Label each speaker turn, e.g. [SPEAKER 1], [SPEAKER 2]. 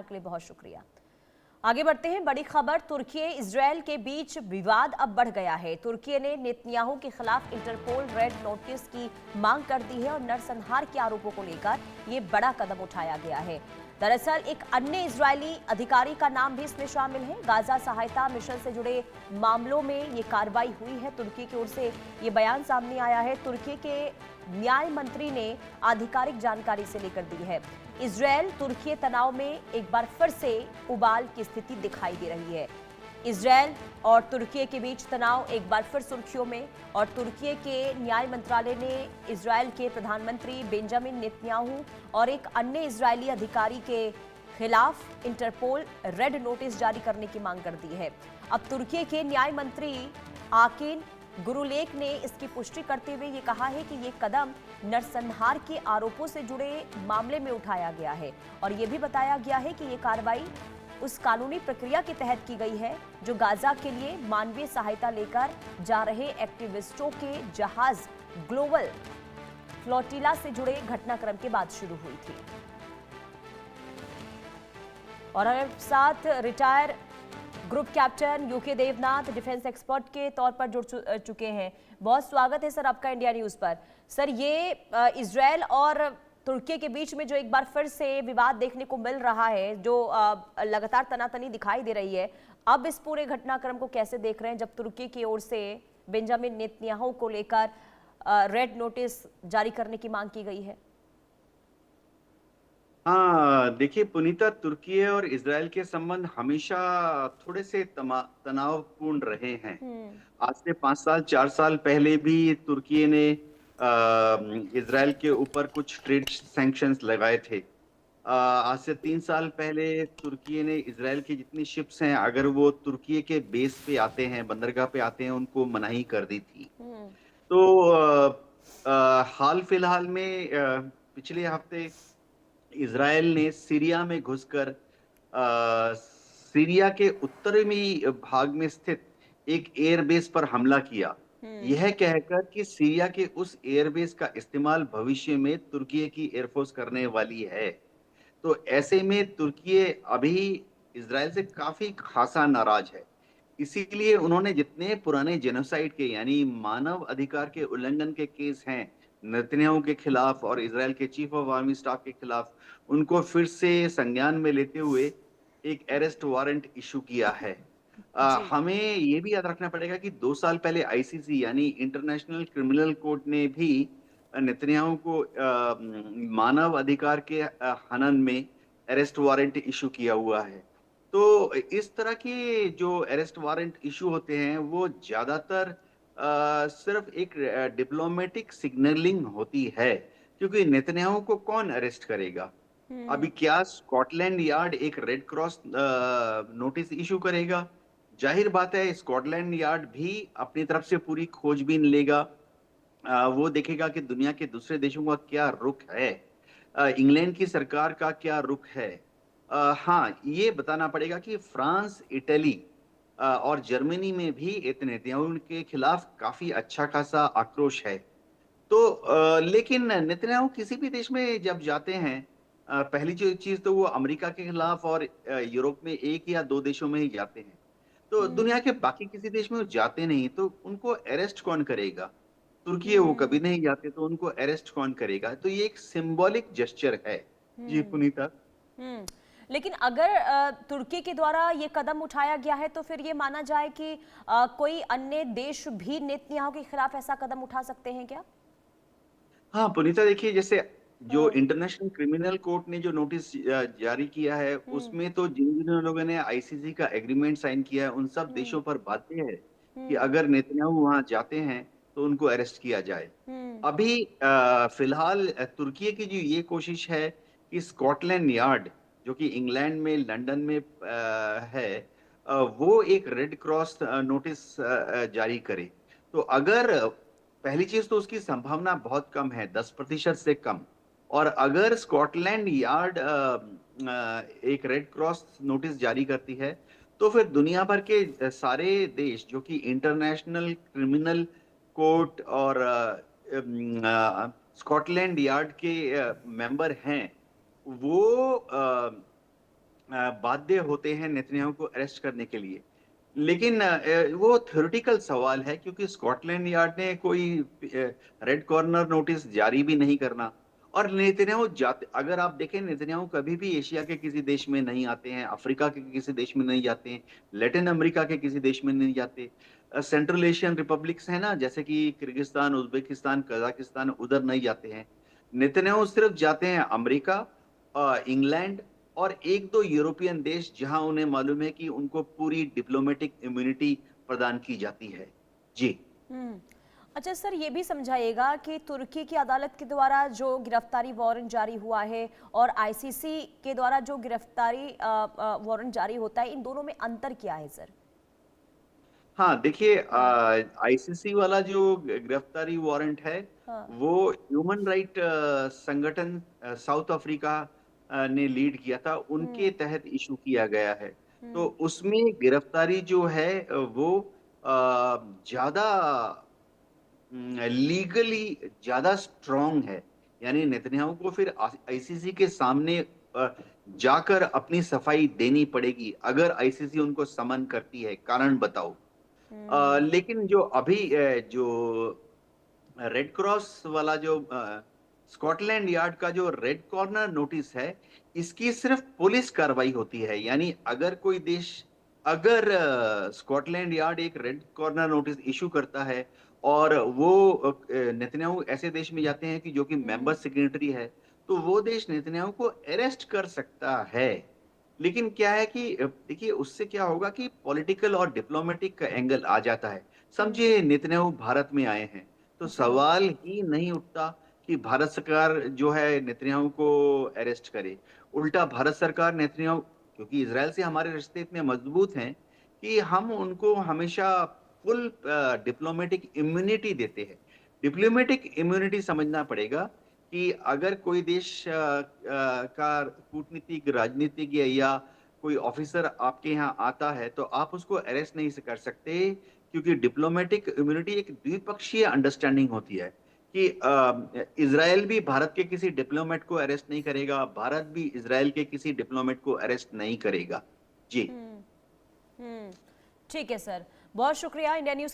[SPEAKER 1] के लिए बहुत शुक्रिया। आगे बढ़ते हैं, बड़ी खबर, तुर्की इजरायल के बीच विवाद अब बढ़ गया है। तुर्की ने नेतन्याहू के खिलाफ इंटरपोल रेड नोटिस की मांग कर दी है और नरसंहार के आरोपों को लेकर यह बड़ा कदम उठाया गया है। दरअसल एक अन्य इजरायली अधिकारी का नाम भी इसमें शामिल है। गाजा सहायता मिशन से जुड़े मामलों में ये कार्रवाई हुई है। तुर्की की ओर से ये बयान सामने आया है। तुर्की के न्याय मंत्री ने आधिकारिक जानकारी से लेकर दी है। इजरायल तुर्की तनाव में एक बार फिर से उबाल की स्थिति दिखाई दे रही है। इजरायल और तुर्की के बीच तनाव एक बार फिर सुर्खियों में, और तुर्की के न्याय मंत्रालय ने इजरायल के प्रधानमंत्री बेंजामिन नेतन्याहू और एक अन्य इजरायली अधिकारी के खिलाफ इंटरपोल रेड नोटिस जारी करने की मांग कर दी है। अब तुर्की के न्याय मंत्री आकिन गुरुलेक ने इसकी पुष्टि करते हुए ये कहा है कि ये कदम नरसंहार के आरोपों से जुड़े मामले में उठाया गया है, और ये भी बताया गया है कि ये कार्रवाई उस कानूनी प्रक्रिया के तहत की गई है जो गाजा के लिए मानवीय सहायता लेकर जा रहे एक्टिविस्टों के जहाज ग्लोबल फ्लोटिला से जुड़े घटनाक्रम के बाद शुरू हुई थी। और हमारे साथ retire group captain U K Devnath defence expert के तौर पर जुड़ चुके हैं। बहुत स्वागत है सर आपका इंडिया न्यूज पर। सर, ये इजरायल और तुर्की के बीच में जो एक बार फिर से विवाद देखने को मिल रहा है, जो लगातार तनातनी दिखाई दे रही है, अब इस पूरे घटनाक्रम को कैसे देख रहे हैं जब तुर्की की ओर से बेंजामिन नेतन्याहू को लेकर रेड नोटिस जारी करने की मांग की गई है?
[SPEAKER 2] हाँ, देखिए पुनीता, तुर्की और इजराइल के संबंध हमेशा थोड़े से तनावपूर्ण रहे हैं। आज से 5 साल 4 साल पहले भी तुर्की ने इजराइल के ऊपर कुछ ट्रेड सैंक्शंस लगाए थे। आज से 3 साल पहले तुर्की ने इजराइल की जितनी शिप्स हैं, अगर वो तुर्की के बेस पे आते हैं, बंदरगाह पे आते हैं, उनको मनाही कर दी थी। तो हाल फिलहाल में पिछले हफ्ते इजराइल ने सीरिया में घुसकर सीरिया के उत्तरी भाग में स्थित एक एयरबेस पर हमला किया, यह कहकर कि सीरिया के उस एयरबेस का इस्तेमाल भविष्य में तुर्की की एयरफोर्स करने वाली है। तो ऐसे में तुर्की अभी इजराइल से काफी खासा नाराज है। इसीलिए उन्होंने जितने पुराने जेनोसाइड के यानी मानव अधिकार के उल्लंघन के केस हैं नेतन्याहू के खिलाफ और इजराइल के चीफ ऑफ आर्मी स्टाफ के खिलाफ, उनको फिर से संज्ञान में लेते हुए एक अरेस्ट वारंट इशू किया है। हमें ये भी याद रखना पड़ेगा कि 2 साल पहले आईसीसी यानी इंटरनेशनल क्रिमिनल कोर्ट ने भी नेतन्याहू को मानव अधिकार के हनन में अरेस्ट वारंट इशू किया हुआ है। तो इस तरह के जो अरेस्ट वारंट इशू होते हैं वो ज्यादातर सिर्फ एक डिप्लोमेटिक सिग्नलिंग होती है, क्योंकि नेतन्याहू को कौन अरेस्ट करेगा? अभी क्या स्कॉटलैंड यार्ड एक रेड क्रॉस नोटिस इशू करेगा? जाहिर बात है स्कॉटलैंड यार्ड भी अपनी तरफ से पूरी खोजबीन लेगा। वो देखेगा कि दुनिया के दूसरे देशों का क्या रुख है, इंग्लैंड की सरकार का क्या रुख है। हाँ, ये बताना पड़ेगा कि फ्रांस, इटली और जर्मनी में भी नेतन्याहू के खिलाफ काफी अच्छा खासा आक्रोश है। तो लेकिन नेतन्याहू किसी भी देश में जब जाते हैं, पहली जो चीज तो वो अमेरिका के खिलाफ और यूरोप में 1 या 2 देशों में ही जाते हैं। तो दुनिया के बाकी किसी देश में वो जाते नहीं, तो उनको अरेस्ट कौन करेगा? तुर्की वो कभी नहीं जाते, तो उनको अरेस्ट कौन करेगा? तो ये एक सिंबॉलिक जेस्चर है। जी पुनीता।
[SPEAKER 1] लेकिन अगर तुर्की के द्वारा ये कदम उठाया गया है तो फिर ये माना जाए कि कोई अन्य देश भी नेतन्याहू के खिलाफ ऐसा कदम उठा सकते हैं क्या?
[SPEAKER 2] हाँ पुनीता, देखिए जैसे जो इंटरनेशनल क्रिमिनल कोर्ट ने जो नोटिस जारी किया है, उसमें तो जिन जिन लोगों ने आईसीसी का एग्रीमेंट साइन किया है उन सब देशों पर बाध्य है कि अगर नेतन्याहू वहां जाते हैं तो उनको अरेस्ट किया जाए। अभी फिलहाल तुर्की की जो ये कोशिश है कि स्कॉटलैंड यार्ड जो कि इंग्लैंड में, लंदन में है, वो एक रेड क्रॉस नोटिस जारी करे। तो अगर पहली चीज तो उसकी संभावना बहुत कम है, 10% से कम। और अगर स्कॉटलैंड यार्ड एक रेड क्रॉस नोटिस जारी करती है तो फिर दुनिया भर के सारे देश जो कि इंटरनेशनल क्रिमिनल कोर्ट और स्कॉटलैंड यार्ड के मेंबर हैं, वो बाध्य होते हैं नेतन्याहू को अरेस्ट करने के लिए। लेकिन वो थ्योरेटिकल सवाल है क्योंकि स्कॉटलैंड यार्ड ने कोई रेड कॉर्नर नोटिस जारी भी नहीं करना। और नेतन्याहू जाते, अगर आप देखें, नेतन्याहू कभी भी एशिया के किसी देश में नहीं आते हैं, अफ्रीका के किसी देश में नहीं जाते हैं, लैटिन अमेरिका के किसी देश में नहीं जाते। सेंट्रल एशियन रिपब्लिक्स है ना, जैसे कि किर्गिस्तान, उज्बेकिस्तान, कजाकिस्तान, उधर नहीं जाते हैं। नेतन्याहू सिर्फ जाते हैं अमेरिका, इंग्लैंड और एक दो यूरोपियन देश, जहां उन्हें मालूम है कि उनको पूरी डिप्लोमेटिक इम्यूनिटी प्रदान की जाती है। जी।
[SPEAKER 1] हम्म। अच्छा सर, ये भी समझाइएगा कि तुर्की की अदालत के द्वारा जो गिरफ्तारी वारंट जारी हुआ है और आईसीसी के द्वारा जो गिरफ्तारी वारंट जारी होता है, इन दोनों में अंतर क्या है सर?
[SPEAKER 2] हाँ, देखिए,
[SPEAKER 1] हाँ।
[SPEAKER 2] आईसीसी वाला जो गिरफ्तारी वारंट है,
[SPEAKER 1] हाँ।
[SPEAKER 2] वो ह्यूमन राइट संगठन साउथ अफ्रीका ने लीड किया था, उनके
[SPEAKER 1] हम्म।
[SPEAKER 2] तहत इशू किया गया है। तो
[SPEAKER 1] हम्म।
[SPEAKER 2] उसमें गिरफ्तारी जो है वो ज्यादा लीगली ज्यादा स्ट्रांग है। यानी नेतन्याहू को फिर आईसीसी के सामने जाकर अपनी सफाई देनी पड़ेगी अगर आईसीसी उनको समन करती है, कारण बताओ।
[SPEAKER 1] हम्म।
[SPEAKER 2] लेकिन जो अभी जो रेड क्रॉस वाला जो स्कॉटलैंड यार्ड का जो रेड कॉर्नर नोटिस है, इसकी सिर्फ पुलिस कार्रवाई होती है। यानी अगर कोई देश, अगर स्कॉटलैंड यार्ड एक रेड कॉर्नर नोटिस इशू करता है और वो नेतन्याहू ऐसे देश में जाते हैं कि जो कि मेंबर
[SPEAKER 1] हम्म।
[SPEAKER 2] सिग्नेटरी है, तो वो देश नेतन्याहू को अरेस्ट कर सकता है। लेकिन क्या है कि देखिए, उससे क्या होगा कि पॉलिटिकल और डिप्लोमेटिक का एंगल आ जाता है।
[SPEAKER 1] हम्म।
[SPEAKER 2] समझिए नेतन्याहू भारत में आए हैं, तो
[SPEAKER 1] जी।
[SPEAKER 2] सवाल ही नहीं उठता कि भारत सरकार जो है नेतन्याहू को अरेस्ट करे। उल्टा भारत सरकार नेतन्याहू, क्योंकि इजराइल से हमारे रिश्ते इतने मजबूत हैं कि हम उनको हमेशा फुल डिप्लोमेटिक इम्यूनिटी देते हैं। डिप्लोमेटिक इम्यूनिटी समझना पड़ेगा कि अगर कोई देश का कूटनीतिक, राजनीतिक या कोई ऑफिसर आपके यहाँ आता है, तो आप उसको अरेस्ट नहीं कर सकते, क्योंकि डिप्लोमेटिक इम्यूनिटी एक द्विपक्षीय अंडरस्टैंडिंग होती है कि इजराइल भी भारत के किसी डिप्लोमेट को अरेस्ट नहीं करेगा, भारत भी इजराइल के किसी डिप्लोमेट को अरेस्ट नहीं करेगा। जी।
[SPEAKER 1] हम्म। हम्म। ठीक है सर, बहुत शुक्रिया इंडिया न्यूज